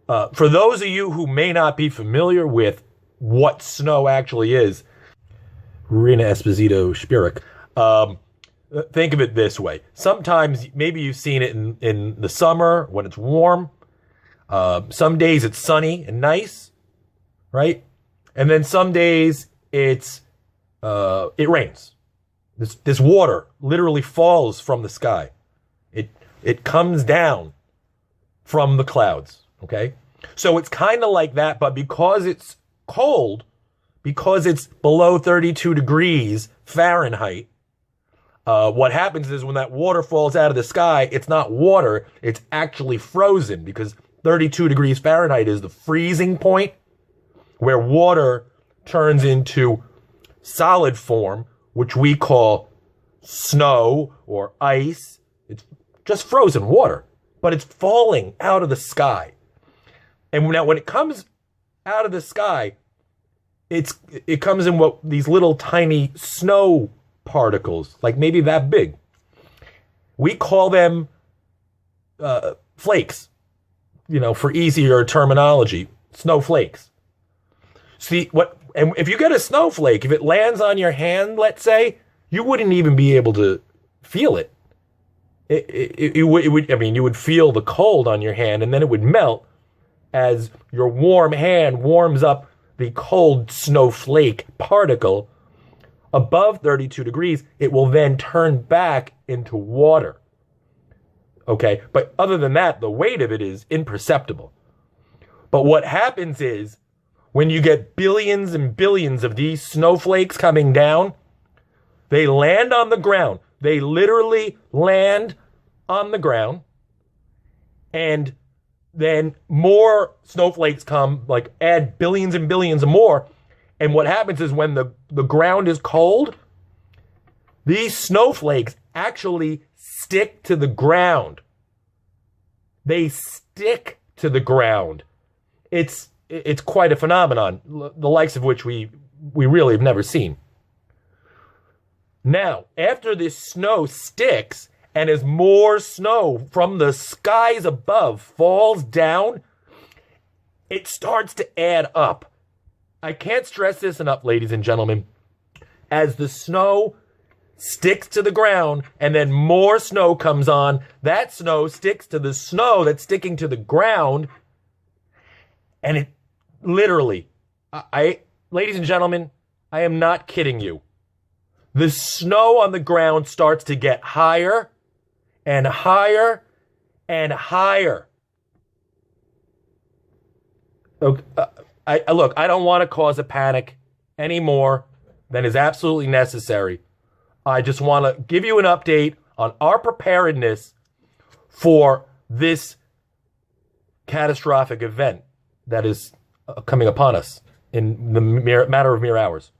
For those of you who may not be familiar with what snow actually is, Rena Esposito Spirik, think of it this way. Sometimes, maybe you've seen it in the summer when it's warm. Some days it's sunny and nice, right? And then some days it rains. This water literally falls from the sky. It comes down from the clouds, okay? So it's kind of like that, but because it's cold, because it's below 32 degrees Fahrenheit, what happens is when that water falls out of the sky, it's not water, it's actually frozen, because 32 degrees Fahrenheit is the freezing point where water turns into solid form, which we call snow or ice. It's just frozen water, but it's falling out of the sky. And now when it comes out of the sky, it comes in these little tiny snow particles, like maybe that big. We call them flakes, for easier terminology, snowflakes. See, and if you get a snowflake, if it lands on your hand, let's say, you wouldn't even be able to feel it. You would feel the cold on your hand, and then it would melt as your warm hand warms up the cold snowflake particle above 32 degrees. It will then turn back into water. Okay, but other than that, the weight of it is imperceptible. But what happens is, when you get billions and billions of these snowflakes coming down, they land on the ground. They literally land on the ground, and then more snowflakes come, like add billions and billions of more. And what happens is when the ground is cold, these snowflakes actually stick to the ground. They stick to the ground. It's quite a phenomenon, the likes of which we really have never seen. Now, after this snow sticks, and as more snow from the skies above falls down, it starts to add up. I can't stress this enough, ladies and gentlemen. As the snow sticks to the ground and then more snow comes on, that snow sticks to the snow that's sticking to the ground, and it literally, ladies and gentlemen, I am not kidding you. The snow on the ground starts to get higher and higher and higher. Okay, look, I don't want to cause a panic any more than is absolutely necessary. I just want to give you an update on our preparedness for this catastrophic event that is coming upon us in the matter of mere hours.